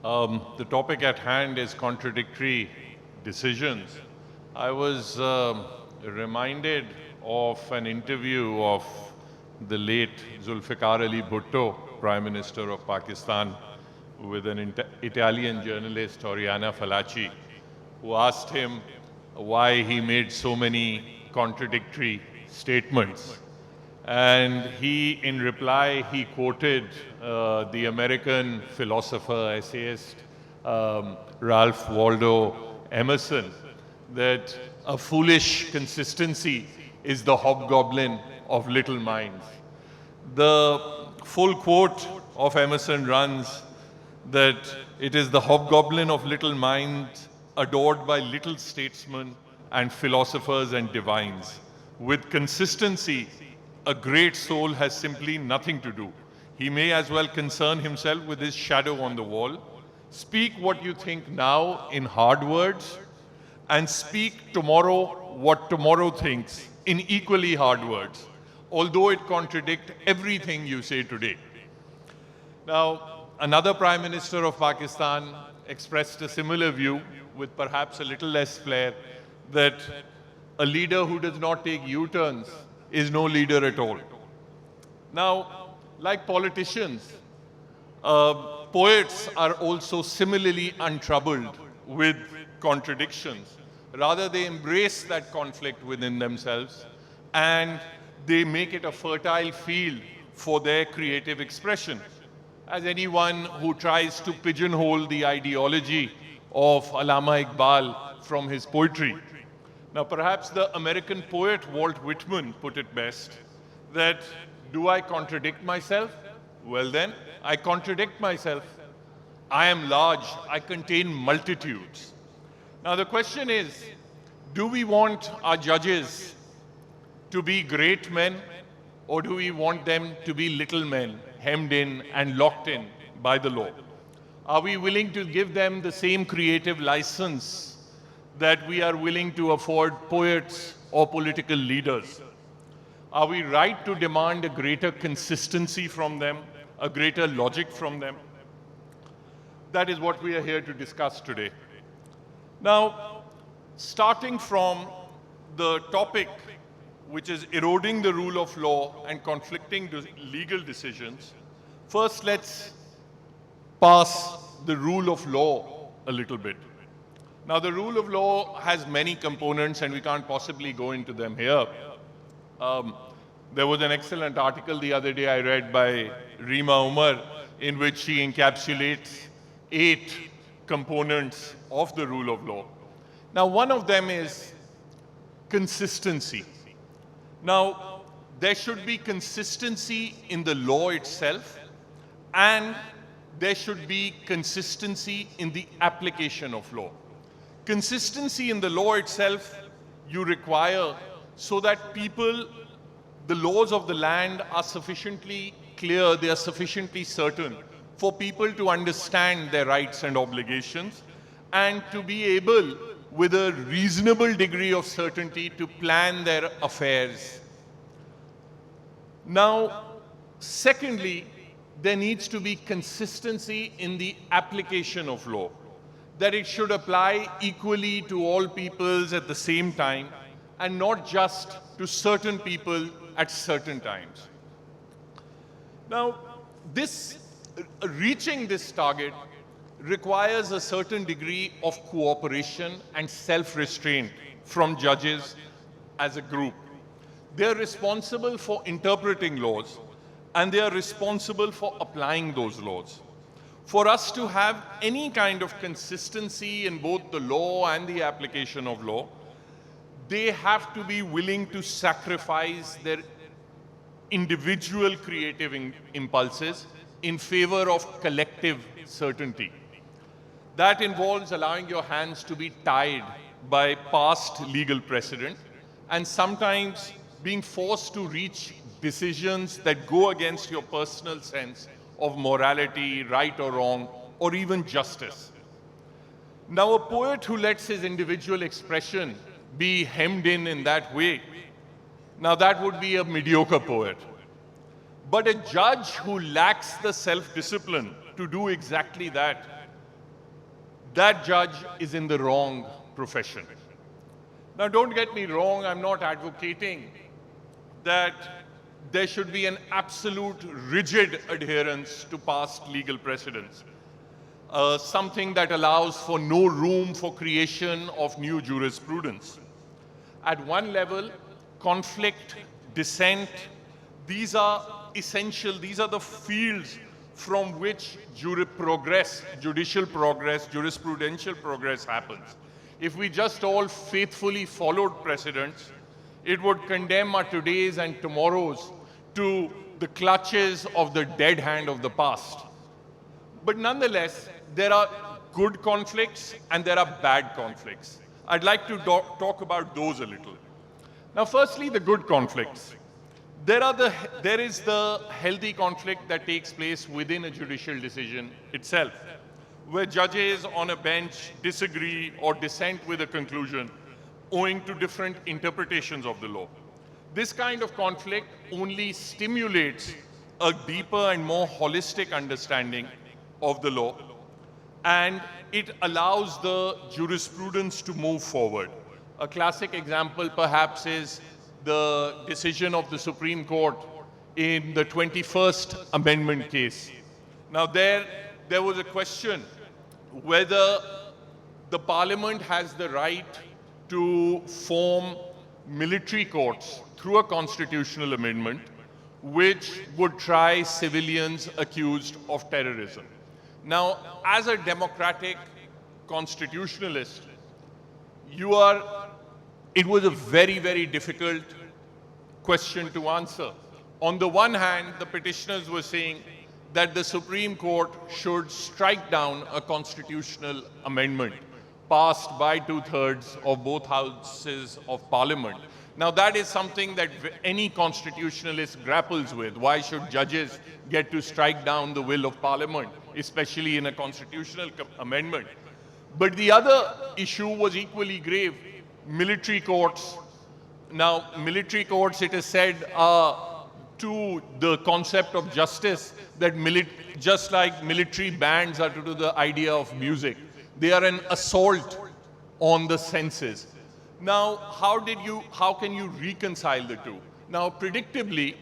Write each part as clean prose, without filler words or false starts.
The topic at hand is contradictory decisions. I was reminded of an interview of the late Zulfikar Ali Bhutto, Prime Minister of Pakistan, with an Italian journalist, Oriana Fallaci, who asked him why he made so many contradictory statements. And he, in reply, he quoted the American philosopher, essayist, Ralph Waldo Emerson, that a foolish consistency is the hobgoblin of little minds. The full quote of Emerson runs that it is the hobgoblin of little minds adored by little statesmen and philosophers and divines. With consistency, a great soul has simply nothing to do. He may as well concern himself with his shadow on the wall. Speak what you think now in hard words, and speak tomorrow what tomorrow thinks in equally hard words, although it contradicts everything you say today. Now, another Prime Minister of Pakistan expressed a similar view with perhaps a little less flair, that a leader who does not take U-turns is no leader at all. Now, like politicians, poets are also similarly untroubled with contradictions. Rather, they embrace that conflict within themselves and they make it a fertile field for their creative expression. As anyone who tries to pigeonhole the ideology of Allama Iqbal from his poetry. Now, perhaps the American poet Walt Whitman put it best, that do I contradict myself? Well then, I contradict myself. I am large, I contain multitudes. Now the question is, do we want our judges to be great men, or do we want them to be little men, hemmed in and locked in by the law? Are we willing to give them the same creative license that we are willing to afford poets or political leaders? Are we right to demand a greater consistency from them, a greater logic from them? That is what we are here to discuss today. Now, starting from the topic, which is eroding the rule of law and conflicting legal decisions, first let's pass the rule of law a little bit. Now, the rule of law has many components and we can't possibly go into them here. There was an excellent article the other day I read by Reema Umar in which she encapsulates 8 components of the rule of law. Now, one of them is consistency. Now, there should be consistency in the law itself, and there should be consistency in the application of law. Consistency in the law itself you require so that people, the laws of the land are sufficiently clear, they are sufficiently certain for people to understand their rights and obligations and to be able, with a reasonable degree of certainty, to plan their affairs. Now, secondly, there needs to be consistency in the application of law, that it should apply equally to all peoples at the same time and not just to certain people at certain times. Now, reaching this target requires a certain degree of cooperation and self-restraint from judges as a group. They are responsible for interpreting laws and they are responsible for applying those laws. For us to have any kind of consistency in both the law and the application of law, they have to be willing to sacrifice their individual creative impulses in favor of collective certainty. That involves allowing your hands to be tied by past legal precedent and sometimes being forced to reach decisions that go against your personal sense of morality, right or wrong, or even justice. Now, a poet who lets his individual expression be hemmed in that way, now that would be a mediocre poet. But a judge who lacks the self-discipline to do exactly that that judge is in the wrong profession. Now, don't get me wrong, I'm not advocating that there should be an absolute rigid adherence to past legal precedents, something that allows for no room for creation of new jurisprudence. At one level, conflict, dissent, these are essential, these are the fields from which judicial progress, jurisprudential progress happens. If we just all faithfully followed precedents, it would condemn our todays and tomorrows to the clutches of the dead hand of the past. But nonetheless, there are good conflicts and there are bad conflicts. I'd like to talk about those a little. Now, firstly, the good conflicts. There is the healthy conflict that takes place within a judicial decision itself, where judges on a bench disagree or dissent with a conclusion owing to different interpretations of the law. This kind of conflict only stimulates a deeper and more holistic understanding of the law, and it allows the jurisprudence to move forward. A classic example perhaps is the decision of the Supreme Court in the 21st Amendment case. Now there was a question whether the Parliament has the right to form military courts through a constitutional amendment which would try civilians accused of terrorism. Now, as a democratic constitutionalist, it was a very, very difficult question to answer. On the one hand, the petitioners were saying that the Supreme Court should strike down a constitutional amendment passed by 2/3 of both houses of Parliament. Now, that is something that any constitutionalist grapples with. Why should judges get to strike down the will of Parliament, especially in a constitutional amendment? But the other issue was equally grave. Military courts. Now, military courts, it is said, are to the concept of justice that just like military bands are to the idea of music. They are an assault on the senses. Now, how can you reconcile the two? Now, predictably,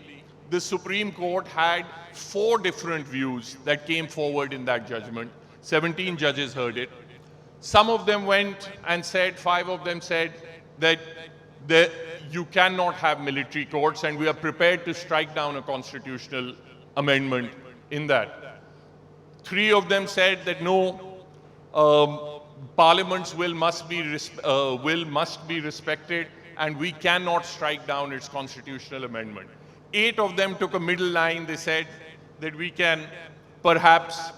the Supreme Court had 4 different views that came forward in that judgment. 17 judges heard it. Some of them went and said, 5 of them said that you cannot have military courts, and we are prepared to strike down a constitutional amendment in that. 3 of them said that no, Parliament's will must be respected, and we cannot strike down its constitutional amendment. 8 of them took a middle line. They said that we can perhaps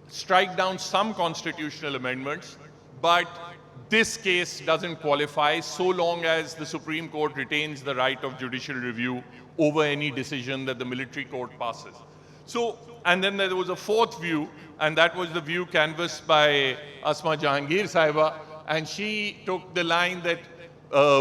strike down some constitutional amendments, but this case doesn't qualify so long as the Supreme Court retains the right of judicial review over any decision that the military court passes. So, and then there was a 4th view, and that was the view canvassed by Asma Jahangir Sahiba, and she took the line that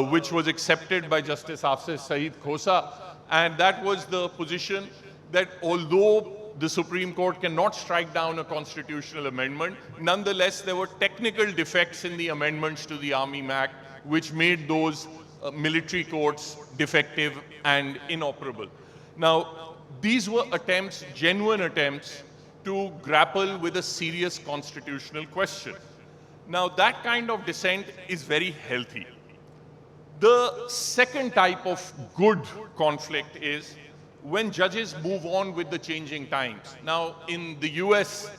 which was accepted by Justice Hafez Saeed Khosa, and that was the position that although the Supreme Court cannot strike down a constitutional amendment, nonetheless there were technical defects in the amendments to the Army Act which made those military courts defective and inoperable. Now, these were attempts, genuine attempts, to grapple with a serious constitutional question. Now, that kind of dissent is very healthy. The second type of good conflict is when judges move on with the changing times. Now, in the US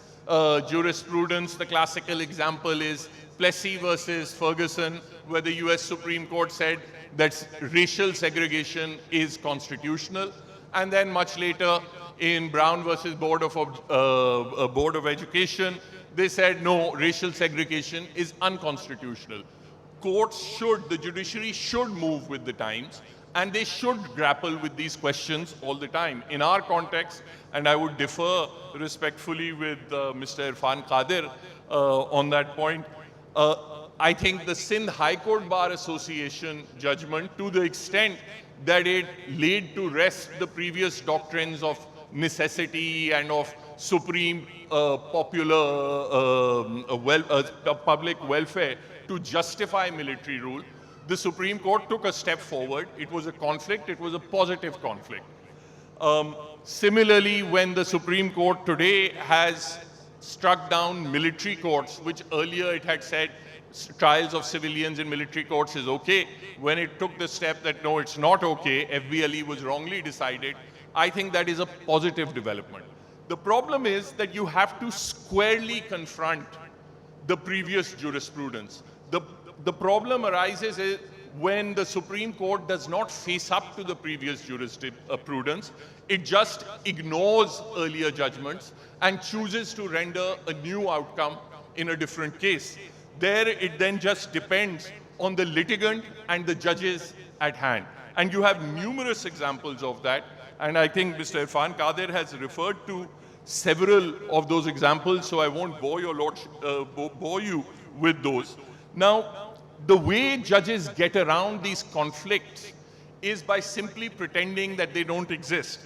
jurisprudence, the classical example is Plessy versus Ferguson, where the US Supreme Court said that racial segregation is constitutional. And then much later, in Brown versus Board of Education, they said, no, racial segregation is unconstitutional. Courts should, the judiciary should move with the times, and they should grapple with these questions all the time. In our context, and I would differ respectfully with Mr. Irfan Qadir on that point, I think the Sindh High Court Bar Association judgment, to the extent that it laid to rest the previous doctrines of necessity and of supreme public welfare to justify military rule. The Supreme Court took a step forward. It was a conflict. It was a positive conflict. Similarly, when the Supreme Court today has struck down military courts, which earlier it had said trials of civilians in military courts is okay, when it took the step that no, it's not okay, FBLE was wrongly decided, I think that is a positive development. The problem is that you have to squarely confront the previous jurisprudence. The problem arises when the Supreme Court does not face up to the previous jurisprudence. It just ignores earlier judgments and chooses to render a new outcome in a different case. There it then just depends on the litigant and the judges at hand. And you have numerous examples of that. And I think Mr. Irfan Qadir has referred to several of those examples, so I won't bore you with those. Now, the way judges get around these conflicts is by simply pretending that they don't exist.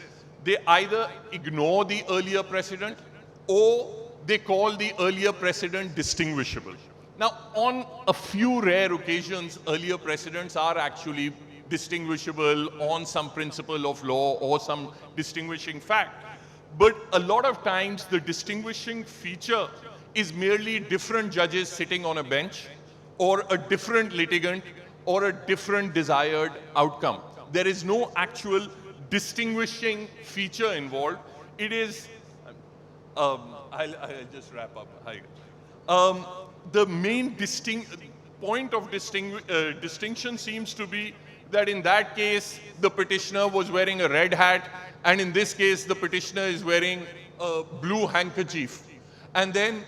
They either ignore the earlier precedent or they call the earlier precedent distinguishable. Now, on a few rare occasions, earlier precedents are actually distinguishable on some principle of law or some distinguishing fact. But a lot of times, the distinguishing feature is merely different judges sitting on a bench, or a different litigant, or a different desired outcome. There is no actual distinguishing feature involved. It is, I'll just wrap up. The main point of distinction seems to be that in that case, the petitioner was wearing a red hat, and in this case, the petitioner is wearing a blue handkerchief. And then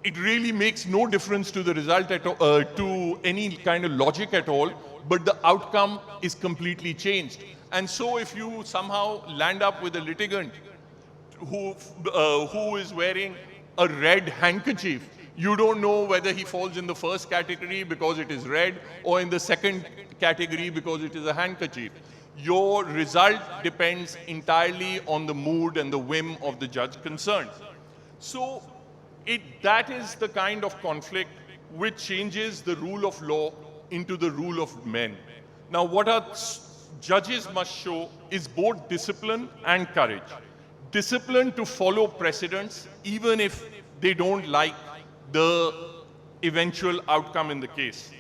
it really makes no difference to the result at all, to any kind of logic at all, but the outcome is completely changed. And so if you somehow land up with a litigant who is wearing a red handkerchief, you don't know whether he falls in the first category because it is red or in the second category because it is a handkerchief. Your result depends entirely on the mood and the whim of the judge concerned. So that is the kind of conflict which changes the rule of law into the rule of men. Now, what our judges must show is both discipline and courage. Discipline to follow precedents, even if they don't like the eventual outcome in the case.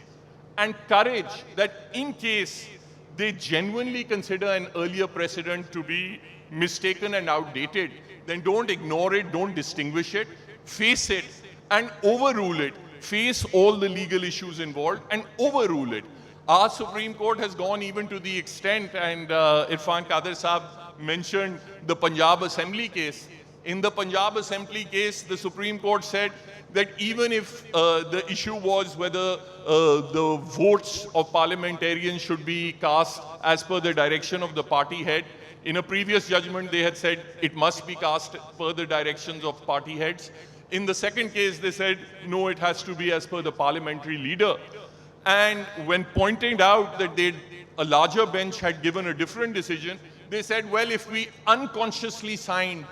And courage that in case they genuinely consider an earlier precedent to be mistaken and outdated, then don't ignore it, don't distinguish it, face it and overrule it, face all the legal issues involved and overrule it. Our Supreme Court has gone even to the extent, and Irfan Qadir Saab mentioned the Punjab Assembly case. In the Punjab Assembly case, the Supreme Court said that even if the issue was whether the votes of parliamentarians should be cast as per the direction of the party head, in a previous judgment they had said it must be cast per the directions of party heads. In the second case, they said, no, it has to be as per the parliamentary leader. And when pointing out that a larger bench had given a different decision, they said, well, if we unconsciously signed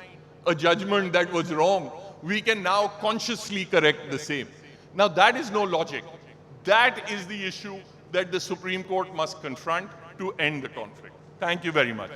a judgment that was wrong, we can now consciously correct the same. Now, that is no logic. That is the issue that the Supreme Court must confront to end the conflict. Thank you very much.